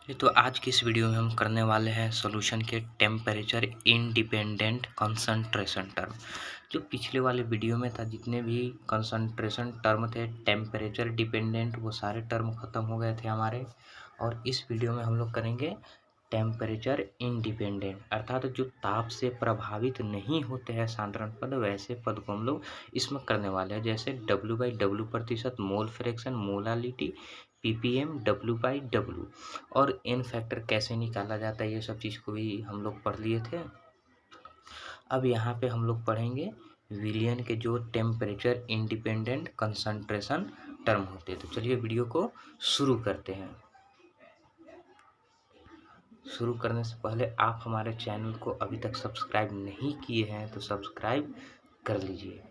तो आज की इस वीडियो में हम करने वाले हैं सॉल्यूशन के टेम्परेचर इंडिपेंडेंट कंसंट्रेशन टर्म। जो पिछले वाले वीडियो में था, जितने भी कंसंट्रेशन टर्म थे टेम्परेचर डिपेंडेंट, वो सारे टर्म ख़त्म हो गए थे हमारे। और इस वीडियो में हम लोग करेंगे टेम्परेचर इंडिपेंडेंट, अर्थात जो ताप से प्रभावित नहीं होते हैं साधारण पद, वैसे पद को हम लोग इसमें करने वाले हैं। जैसे W/W प्रतिशत, mole fraction, molality, ppm, W/W और एन फैक्टर कैसे निकाला जाता है, ये सब चीज़ को भी हम लोग पढ़ लिए थे। अब यहाँ पे हम लोग पढ़ेंगे विलियन के जो टेम्परेचर इंडिपेंडेंट कंसंट्रेशन टर्म होते हैं। तो चलिए वीडियो को शुरू करते हैं। शुरू करने से पहले आप हमारे चैनल को अभी तक सब्सक्राइब नहीं किए हैं तो सब्सक्राइब कर लीजिए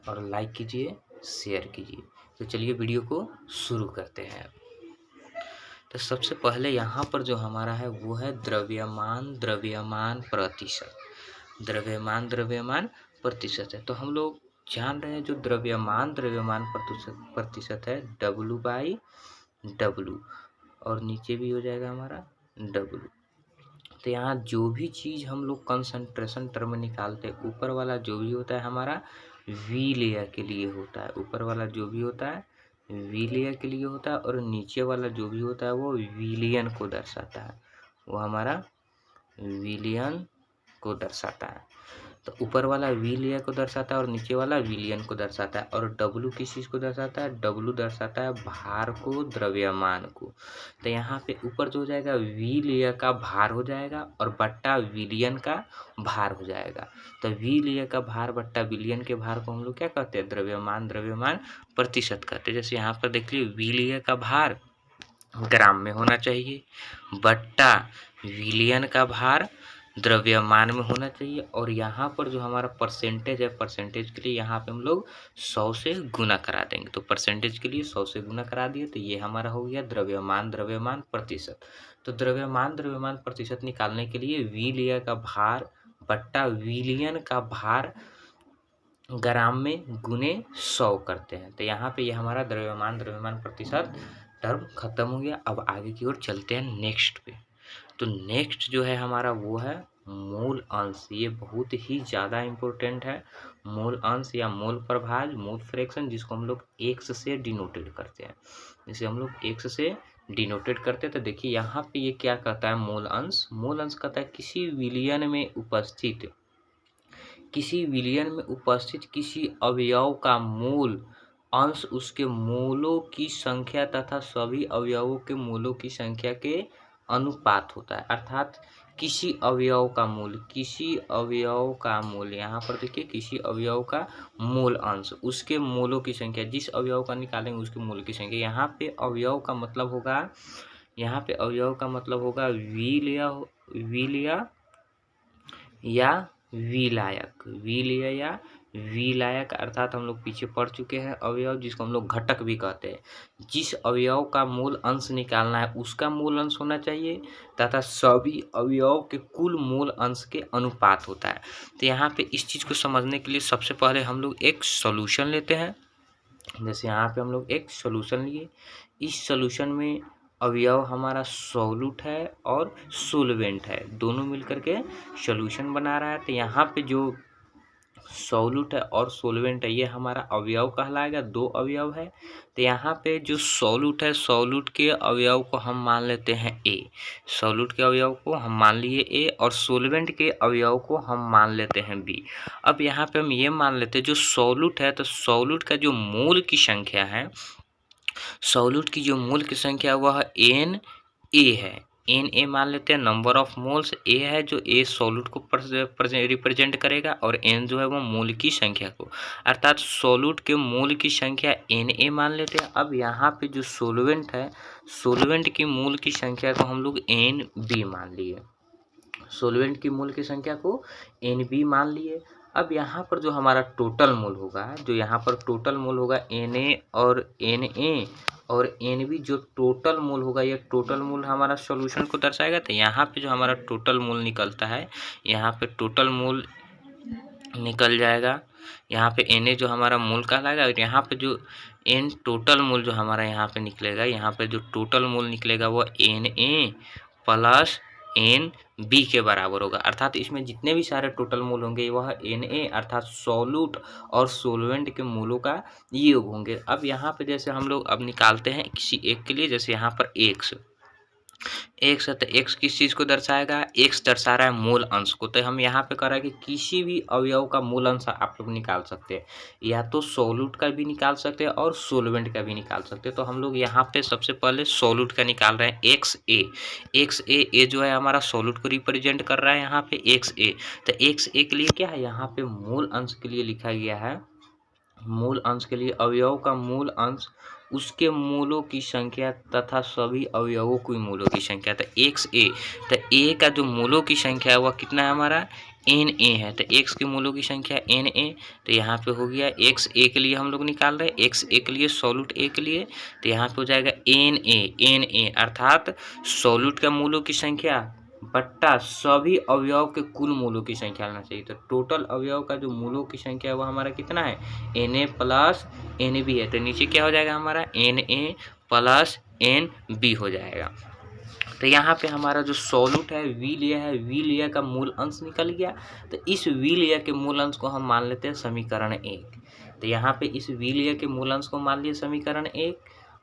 और लाइक कीजिए, शेयर कीजिए। तो चलिए वीडियो को शुरू करते हैं। तो सबसे पहले यहाँ पर जो हमारा है वो है द्रव्यमान प्रतिशत। द्रव्यमान प्रतिशत है, तो हम लोग जान रहे हैं जो द्रव्यमान प्रतिशत है W/W, और नीचे भी हो जाएगा हमारा W। तो यहाँ जो भी चीज़ हम लोग कंसंट्रेशन टर्म निकालते हैं, ऊपर वाला जो भी होता है हमारा वी लेयर के लिए होता है, ऊपर वाला जो भी होता है वी लेयर के लिए होता है, और नीचे वाला जो भी होता है वो विलियन को दर्शाता है, वो हमारा विलियन को दर्शाता है। तो ऊपर वाला वी लेयर को दर्शाता है और नीचे वाला विलियन को दर्शाता है। और डब्लू किस चीज़ को दर्शाता है? डब्लू दर्शाता है भार को, द्रव्यमान को। तो यहाँ पे ऊपर जो हो जाएगा वी लेयर का भार हो जाएगा और बट्टा विलियन का भार हो जाएगा। तो वी लेयर का भार बट्टा विलियन के भार को हम लोग क्या कहते हैं? द्रव्यमान प्रतिशत कहते हैं। जैसे यहाँ पर देख लीजिए, वी लेयर का भार ग्राम में होना चाहिए, बट्टा विलियन का भार द्रव्यमान में होना चाहिए, और यहाँ पर जो हमारा परसेंटेज है, परसेंटेज के लिए यहाँ पे हम लोग 100 से गुना करा देंगे। तो परसेंटेज के लिए 100 से गुना करा दिए, तो ये हमारा हो गया द्रव्यमान प्रतिशत। तो द्रव्यमान प्रतिशत निकालने के लिए वी लेयर का भार बट्टा विलियन का भार ग्राम में गुने 100 करते हैं। तो यहाँ पे ये हमारा द्रव्यमान प्रतिशत टर्म खत्म हो गया। अब आगे की ओर चलते हैं नेक्स्ट पे। तो नेक्स्ट जो है हमारा वो है मोल अंश। ये बहुत ही ज़्यादा इम्पोर्टेंट है। मोल अंश या मोल प्रभाज, मोल फ्रैक्शन, जिसको हम लोग एक्स से डिनोटेड करते हैं। जिसे हम लोग एक्स से डिनोटेड करते हैं। तो देखिए यहाँ पे ये क्या कहता है? मोल अंश। मोल अंश कहता है किसी विलियन में उपस्थित किसी अवयव का मूल अंश उसके मूलों की संख्या तथा सभी अवयवों के मूलों की संख्या के अनुपात होता है। अर्थात किसी अवयव का मूल, यहाँ पर देखिए किसी अवयव का मूल अंश उसके मूलों की संख्या, जिस अवयव का निकालेंगे उसके मूल की संख्या। यहाँ पे अवयव का मतलब होगा विलिया या विलायक, अर्थात हम लोग पीछे पढ़ चुके हैं अवयव, जिसको हम लोग घटक भी कहते हैं। जिस अवयव का मूल अंश निकालना है उसका मूल अंश होना चाहिए तथा सभी अवयव के कुल मूल अंश के अनुपात होता है। तो यहाँ पे इस चीज़ को समझने के लिए सबसे पहले हम लोग एक सॉल्यूशन लेते हैं। जैसे यहाँ पे हम लोग एक सॉल्यूशन लिए, इस सॉल्यूशन में अवयव हमारा सॉल्यूट है और सोलवेंट है, दोनों मिलकर के सॉल्यूशन बना रहा है। तो यहाँ पे जो सॉल्यूट है और सोलवेंट है, ये हमारा अवयव कहलाएगा। दो अवयव है। तो यहाँ पे जो सॉल्यूट है, सॉल्यूट के अवयव को हम मान लेते हैं ए। सॉल्यूट के अवयव को हम मान लिए ए, और सोलवेंट के अवयव को हम मान लेते हैं बी। अब यहाँ पे हम ये मान लेते हैं जो सॉल्यूट है, तो सॉल्यूट का जो मोल की संख्या है, सॉल्यूट की जो मोल की संख्या वह एन ए है। एन ए मान लेते हैं, नंबर ऑफ मोल्स ए है, जो ए सॉल्यूट को रिप्रेजेंट करेगा, और एन जो है वो मोल की संख्या को, अर्थात सॉल्यूट के मोल की संख्या एन ए मान लेते हैं। अब यहाँ पे जो सोलवेंट है, सोलवेंट की मोल की संख्या को हम लोग एन बी मान लिए, सोलवेंट की मोल की संख्या को एन बी मान लिए। अब यहाँ पर जो हमारा टोटल मोल होगा, एन ए और एन ए और एन बी, जो टोटल मोल होगा, ये टोटल मोल हमारा सॉल्यूशन को दर्शाएगा। तो यहाँ पे जो हमारा टोटल मोल निकलता है, यहाँ पे टोटल मोल निकल जाएगा। यहाँ पे एन ए जो हमारा मोल कहलाएगा, और यहाँ पे जो एन टोटल मोल जो हमारा यहाँ पे निकलेगा, यहाँ पे जो टोटल मोल निकलेगा वो Na प्लस एन बी के बराबर होगा। अर्थात इसमें जितने भी सारे टोटल मोल होंगे वह Na अर्थात सॉल्यूट और सोलवेंट के मोलों का योग होंगे। अब यहाँ पे जैसे हम लोग अब निकालते हैं किसी एक के लिए, जैसे यहाँ पर एक्स है तो एक्स किस चीज़ को दर्शाएगा, एक्स दर्शा रहा है मूल अंश को। तो हम यहाँ पे कह रहे हैं कि किसी भी अवयव का मूल अंश आप लोग निकाल सकते हैं, या तो सोल्यूट का भी निकाल सकते हैं और सोलवेंट का भी निकाल सकते हैं। तो हम लोग यहाँ पे सबसे पहले सोल्यूट का निकाल रहे हैं, एक्स ए जो है हमारा सोल्यूट को रिप्रेजेंट कर रहा है यहाँ पे एक्स ए। तो एक्स ए के लिए क्या है, यहाँ पे मूल अंश के लिए लिखा गया है, मूल अंश के लिए अवयव का मूल अंश उसके मूलों की संख्या तथा सभी अवयवों की मूलों की संख्या। तो एक्स ए, तो ए का जो मूलों की संख्या है वह कितना है हमारा Na है। तो एक्स के मूलों की संख्या Na, तो यहाँ पे हो गया एक्स ए के लिए हम लोग निकाल रहे हैं, एक्स ए के लिए सोल्यूट ए के लिए, तो यहाँ पे हो जाएगा Na अर्थात सोल्यूट का मूलों की संख्या बट्टा सभी अवयव के कुल मूलों की संख्या लेना चाहिए। तो टोटल अवयव का जो मूलों की संख्या है वो हमारा कितना है, Na प्लस एन बी है। तो नीचे क्या हो जाएगा हमारा Na प्लस एन बी हो जाएगा। तो यहाँ पे हमारा जो सोल्यूट है वी लिया है, वी लिया का मूल अंश निकल गया। तो इस वी लिया के मूल अंश को हम मान लेते हैं समीकरण 1। तो यहाँ पे इस वी लिया के मूल अंश को मान लिए समीकरण 1।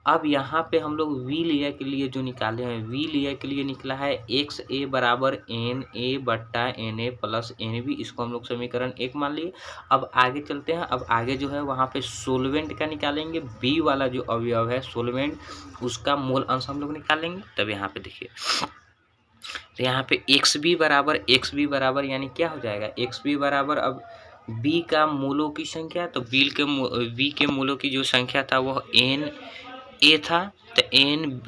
अब यहाँ पे हम लोग वी लिया के लिए जो निकाले हैं, वी लिया के लिए निकला है एक्स ए बराबर एन ए बट्टा N A plus N B, इसको हम लोग समीकरण 1 मान लिए। अब आगे चलते हैं, अब आगे जो है वहाँ पे सोलवेंट का निकालेंगे, बी वाला जो अवयव है सोलवेंट उसका मूल अंश हम लोग निकालेंगे। तब यहाँ पे देखिए, तो यहाँ पे एक्स बी बराबर यानी क्या हो जाएगा, एक्स बी बराबर अब बी का मूलों की संख्या, तो बी के मूलों की जो संख्या था वह एन ए था, तो एन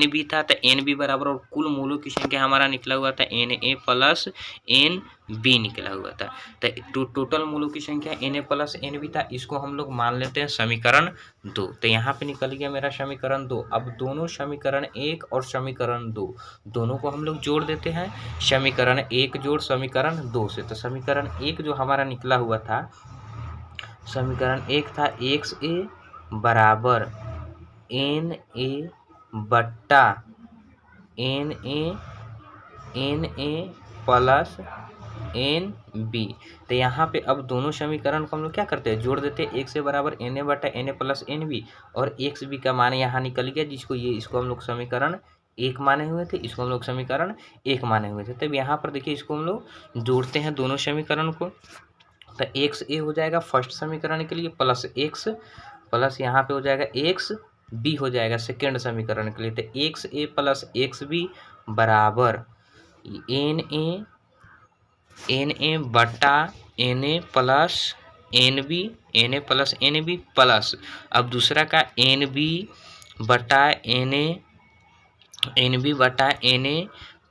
बी था, तो एन बी बराबर और कुल मूलों की संख्या हमारा निकला हुआ था N A plus N B निकला हुआ था। तो टोटल मूलों की संख्या N A plus N B था, इसको हम लोग मान लेते हैं समीकरण 2। तो यहाँ पे निकल गया मेरा समीकरण 2। अब दोनों समीकरण 1 और समीकरण 2 दोनों को हम लोग जोड़ देते हैं, समीकरण 1 जोड़ समीकरण 2 से। तो समीकरण 1 जो हमारा निकला हुआ था, समीकरण 1 था एक्स ए बराबर एन ए बट्टा N A plus N B. तो यहाँ पे अब दोनों समीकरण को हम लोग क्या करते हैं, जोड़ देते हैं। एक्स ए बराबर एन ए बट्टा N A plus N B, और एक्स बी का मान यहाँ निकल गया, इसको हम लोग समीकरण 1 माने हुए थे, इसको हम लोग समीकरण 1 माने हुए थे। तब यहाँ पर देखिए इसको हम लोग जोड़ते हैं दोनों समीकरण को। तो एक्स ए हो जाएगा फर्स्ट समीकरण के लिए प्लस एक्स, प्लस यहाँ पे हो जाएगा एक्स बी हो जाएगा सेकेंड समीकरण के लिए। तो X A plus X B बराबर एन ए बटा N A plus N B plus अब दूसरा का एन बी बटा N A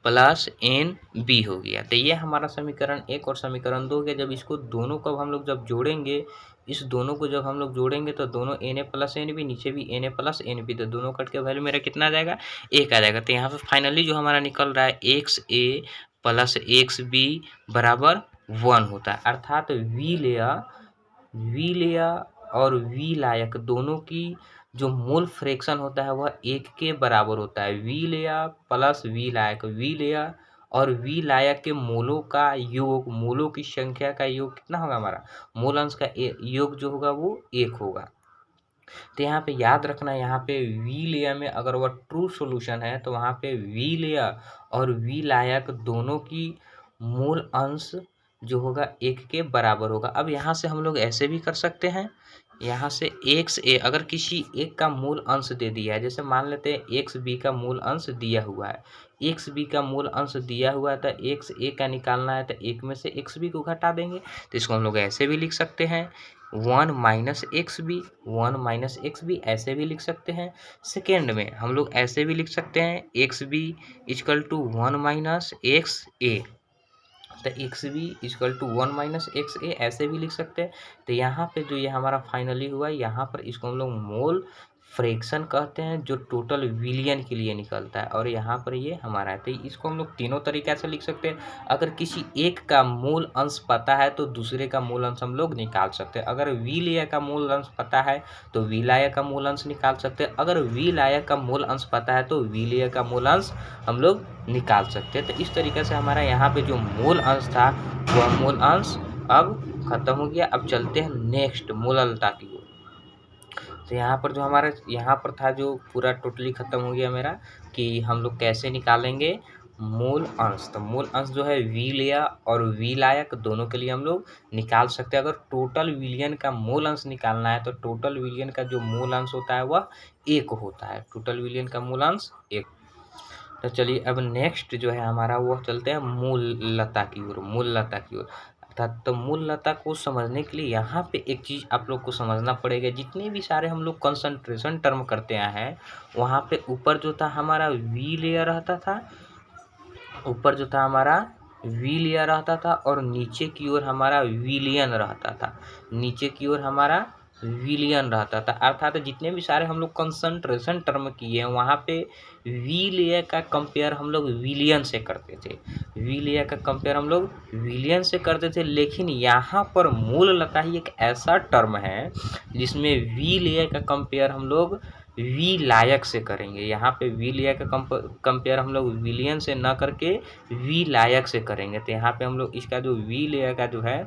plus N B हो गया। तो ये हमारा समीकरण 1 और समीकरण 2 हो गया। जब इसको दोनों को हम लोग जब जोड़ेंगे, इस दोनों को जब हम लोग जोड़ेंगे तो दोनों N A plus N B, नीचे भी N A plus N B, तो दोनों कट के वैल्यू मेरा कितना आ जाएगा, 1 आ जाएगा। तो यहाँ पे फाइनली जो हमारा निकल रहा है x A plus X B बराबर 1 होता है। अर्थात वी लेया और वी लायक दोनों की जो मूल फ्रैक्शन होता है वह 1 के बराबर होता है। वी लेया प्लस वी लायक, वी लेया और वी लायक के मूलों का योग, मूलों की संख्या का योग कितना होगा, हमारा मूल अंश का योग जो होगा वो 1 होगा। तो यहाँ पे याद रखना, यहाँ पे वी लेया में अगर वह ट्रू सॉल्यूशन है तो वहाँ पे वी लेया और वी लायक दोनों की मूल अंश जो होगा 1 के बराबर होगा। अब यहाँ से हम लोग ऐसे भी कर सकते हैं, यहाँ से एक्स ए अगर किसी एक का मूल अंश दे दिया है, जैसे मान लेते हैं एक्स बी का मूल अंश दिया हुआ है, एक्स बी का मूल अंश दिया हुआ है, तो एक्स ए का निकालना है, तो 1 में से एक्स बी को घटा देंगे। तो इसको हम लोग ऐसे भी लिख सकते हैं 1 माइनस एक्स बी, ऐसे भी लिख सकते हैं। सेकेंड में हम लोग ऐसे भी लिख सकते हैं x b equal to 1 minus x a, तो x b equal to 1 minus x a, ऐसे भी लिख सकते हैं। तो यहाँ पे जो ये हमारा फाइनली हुआ, यहाँ पर इसको हम लोग मोल फ्रैक्शन कहते हैं जो टोटल विलियन के लिए निकलता है, और यहाँ पर ये हमारा है। तो इसको हम लोग तीनों तरीक़े से लिख सकते हैं। अगर किसी एक का मूल अंश पता है तो दूसरे का मूल अंश हम लोग निकाल सकते हैं। अगर विलय का मूल अंश पता है तो विलय का मूल अंश निकाल सकते हैं। अगर विलय का मूल अंश पता है तो विलय का मूल अंश हम लोग निकाल सकते हैं। तो इस तरीके से हमारा यहाँ पे जो मूल अंश था वह मूल अंश अब खत्म हो गया। अब चलते हैं नेक्स्ट मूललता की ओर। तो यहाँ पर जो हमारा यहाँ पर था जो पूरा टोटली ख़त्म हो गया मेरा कि हम लोग कैसे निकालेंगे मूल अंश। तो मूल अंश जो है विलय और विलायक दोनों के लिए हम लोग निकाल सकते हैं। अगर टोटल विलियन का मूल अंश निकालना है तो टोटल विलियन का जो मूल अंश होता है वह 1 होता है। टोटल विलियन का मूल अंश 1। तो चलिए अब नेक्स्ट जो है हमारा वो चलते हैं मूललता की ओर। मूललता की ओर अर्थात तो मूललता को समझने के लिए यहाँ पे एक चीज़ आप लोग को समझना पड़ेगा। जितने भी सारे हम लोग कंसंट्रेशन टर्म करते हैं वहाँ पे ऊपर जो था हमारा विलय रहता था, ऊपर जो था हमारा विलय रहता था, और नीचे की ओर हमारा विलियन रहता था। नीचे की ओर हमारा विलियन रहता था। अर्थात जितने भी सारे हम लोग कंसंट्रेशन टर्म किए हैं वहाँ पे विलय का कंपेयर हम लोग विलियन से करते थे। विलय का कंपेयर हम लोग विलियन से करते थे। लेकिन यहाँ पर मूललता ही एक ऐसा टर्म है जिसमें विलय का कंपेयर हम लोग विलायक से करेंगे। यहाँ पे विलय का कंपेयर हम लोग विलियन से न करके विलायक से करेंगे। तो यहाँ पे हम लोग इसका जो विलय का जो है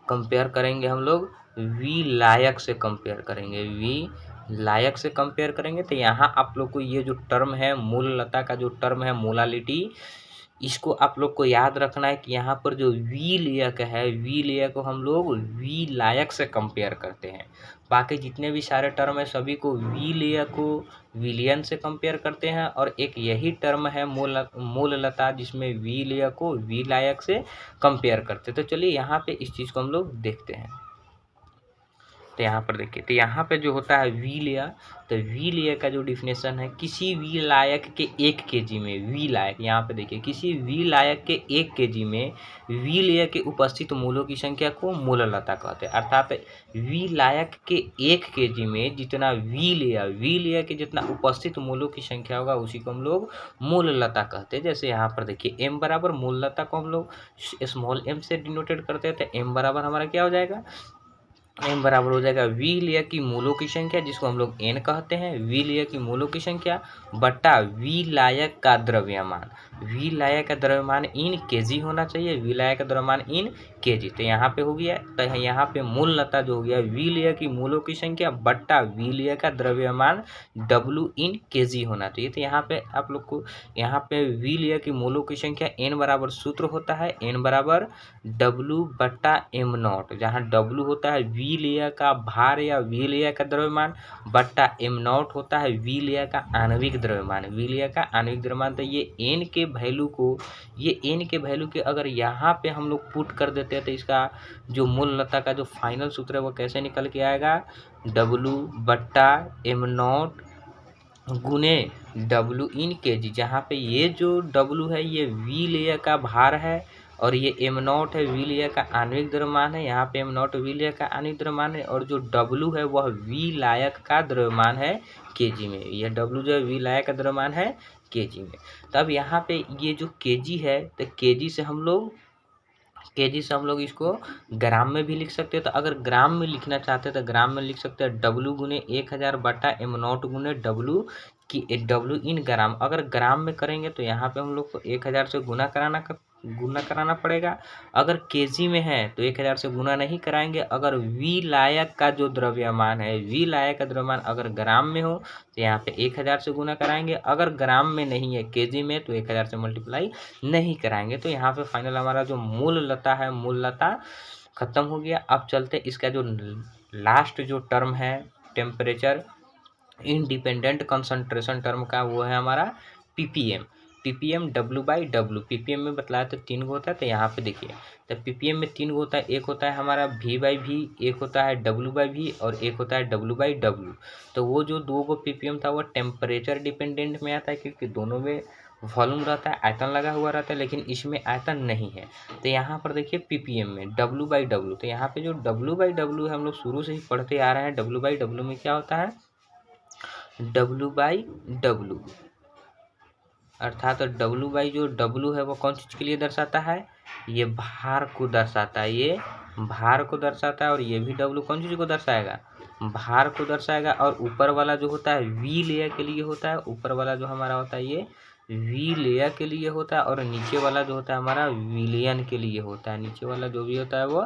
कंपेयर करेंगे, हम लोग विलायक से कंपेयर करेंगे, विलायक से कंपेयर करेंगे। तो यहाँ आप लोग को ये जो टर्म है मूललता का जो टर्म है मोलालिटी, इसको आप लोग को याद रखना है कि यहाँ पर जो विलयक है विलय को हम लोग विलायक से कंपेयर करते हैं। बाकी जितने भी सारे टर्म है सभी को विलय को विलियन से कंपेयर करते हैं, और एक यही टर्म है मूललता जिसमें विलय को विलायक से कंपेयर करते हैं। तो चलिए यहाँ पे इस चीज़ को हम लोग देखते हैं। तो यहाँ पर देखिए, तो यहाँ पे जो होता है विलय, तो विलय का जो डिफिनेशन है किसी विलायक के 1 kg में, विलायक यहाँ पे देखिए किसी विलायक के 1 kg में विलय के उपस्थित मूलों की संख्या को मूललता कहते हैं। अर्थात विलायक के 1 kg में जितना विलय के जितना उपस्थित मूलों की संख्या होगा उसी को हम लोग मूललता कहते हैं। जैसे यहाँ पर देखिए m बराबर मूललता को हम लोग स्मॉल m से डिनोटेड करते हैं। तो m बराबर हमारा क्या हो जाएगा, m बराबर हो जाएगा विलय की मूलों की संख्या जिसको हम लोग n कहते हैं, विलय की मूलों की संख्या बटा विलायक का द्रव्यमान। विलायक का द्रव्यमान इन kg होना चाहिए, विलायक का द्रव्यमान इन kg। तो यहाँ पे हो गया, तो यहाँ पे मूललता जो हो गया विलय की मूलों की संख्या बटा विलय का द्रव्यमान W इन kg होना चाहिए। तो यहाँ पे आप लोग को यहाँ पे विलय की मूलों की संख्या n बराबर सूत्र होता है n बराबर W बटा m0, जहाँ W होता है विलय का भार या विलय का द्रव्यमान बटा m0 होता है विलय का आणविक द्रव्यमान, विलय का आणविक द्रव्यमान। तो ये n के वैल्यू को, ये n के वैल्यू के अगर यहाँ पे हम लोग पुट कर देते हैं तो इसका जो मूललता का जो फाइनल सूत्र है वो कैसे निकल के आएगा, W बटा m0 गुने W इन kg, जहाँ पे ये जो W है ये विलय का भार है और ये m0 है विलय का आणविक द्रव्यमान है। यहाँ पे m0 विलय का आणविक द्रव्यमान है और जो W है वह विलायक का द्रव्यमान है kg में। यह W जो है विलायक का द्रव्यमान है kg में। तब यहाँ पे ये जो kg है तो kg से हम लोग इसको ग्राम में भी लिख सकते हैं। तो अगर ग्राम में लिखना चाहते हैं तो ग्राम में लिख सकते हैं W गुने 1000 बटा m0 गुने W की W इन ग्राम। अगर ग्राम में करेंगे तो यहाँ पे हम लोग को 1000 से गुना कराना पड़ेगा। अगर kg में है तो 1000 से गुना नहीं कराएंगे। अगर विलायक का जो द्रव्यमान है, विलायक का द्रव्यमान अगर ग्राम में हो तो यहाँ पे 1000 से गुना कराएंगे। अगर ग्राम में नहीं है kg में तो 1000 से मल्टीप्लाई नहीं कराएंगे। तो यहाँ पे फाइनल हमारा जो मूललता है, मूललता खत्म हो गया। अब चलते इसका जो लास्ट जो टर्म है टेम्परेचर इंडिपेंडेंट कंसंट्रेशन टर्म का, वो है हमारा ppm। ppm W/W, ppm में बतलाया तो 3 गो होता है। तो यहाँ पे देखिए तो ppm में 3 गो होता है, एक होता है हमारा V/V, एक होता है W/V और एक होता है W/W। तो वो जो 2 गो ppm था वो टेम्परेचर डिपेंडेंट में आता है क्योंकि दोनों में वॉल्यूम रहता है, आयतन लगा हुआ रहता है, लेकिन इसमें आयतन नहीं है। तो यहाँ पर देखिए ppm में W/W, तो यहाँ पे जो W/W हम लोग शुरू से ही पढ़ते आ रहे हैं, W/W में क्या होता है, W/W, अर्थात जो W है वो कौन चीज़ के लिए दर्शाता है, ये भार को दर्शाता है, ये भार को दर्शाता है। और ये भी W कौन चीज़ को दर्शाएगा, भार को दर्शाएगा। और ऊपर वाला जो होता है V लेयर के लिए होता है, ऊपर वाला जो हमारा होता है ये V लेयर के लिए होता है। और नीचे वाला जो होता है हमारा विलियन के लिए होता है, नीचे वाला जो भी होता है वो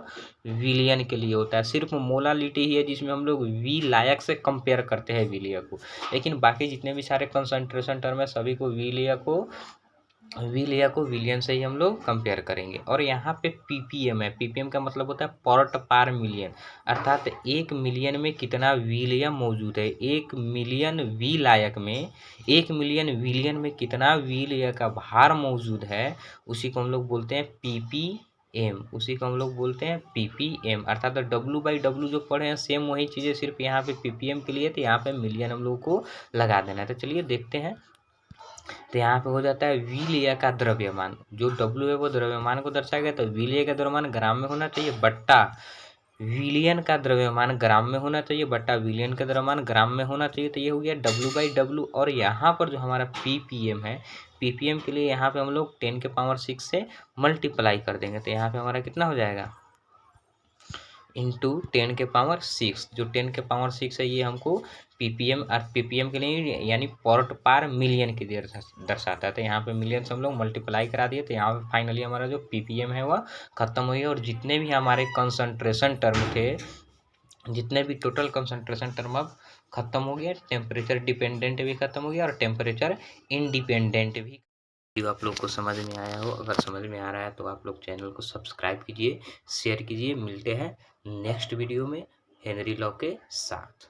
विलियन के लिए होता है। सिर्फ मोलालिटी ही है जिसमें हम लोग V लायक से कंपेयर करते हैं विलियन को, लेकिन बाकी जितने भी सारे कंसंट्रेशन टर्म है सभी को विलियन से ही हम लोग कंपेयर करेंगे। और यहाँ पे पीपीएम है, पीपीएम का मतलब होता है पार्ट पर मिलियन, अर्थात 1 मिलियन में कितना विलियन मौजूद है। 1 मिलियन वी लायक में 1 मिलियन विलियन में कितना विलियन का भार मौजूद है, उसी को हम लोग बोलते हैं पीपीएम, उसी को हम लोग बोलते हैं पीपीएम। अर्थात W/W जो पढ़े हैं सेम वही चीज़ें, सिर्फ यहाँ पे पीपीएम के लिए तो यहाँ पे मिलियन हम लोग को लगा देना है। तो चलिए देखते हैं। तो यहाँ पे हो जाता है विलिय का द्रव्यमान, जो W है वो द्रव्यमान को दर्शाएगा। तो विलिय का द्रव्यमान ग्राम में होना चाहिए बट्टा विलियन का द्रव्यमान ग्राम में होना चाहिए बट्टा विलियन का द्रव्यमान ग्राम में होना चाहिए। तो ये हो गया W/W। और यहाँ पर जो हमारा पीपीएम है, पीपीएम के लिए यहाँ पे हम लोग 10⁻⁶ से मल्टीप्लाई कर देंगे। तो यहाँ पे हमारा कितना हो जाएगा, इंटू 10⁻⁶, जो 10⁻⁶ है ये हमको पीपीएम और पीपीएम के लिए यानी पार्ट पर मिलियन के लिए दर्शाता है। तो यहाँ पे मिलियन से हम लोग मल्टीप्लाई करा दिए। तो यहाँ पे फाइनली हमारा जो पीपीएम है वह खत्म हुई। और जितने भी हमारे कंसंट्रेशन टर्म थे, जितने भी टोटल कंसंट्रेशन टर्म अब खत्म हो गया, टेम्परेचर डिपेंडेंट भी खत्म हो गया और टेम्परेचर इंडिपेंडेंट भी। वीडियो आप लोग को समझ में आया हो, अगर समझ में आ रहा है तो आप लोग चैनल को सब्सक्राइब कीजिए, शेयर कीजिए। मिलते हैं नेक्स्ट वीडियो में हेनरी लॉ के साथ।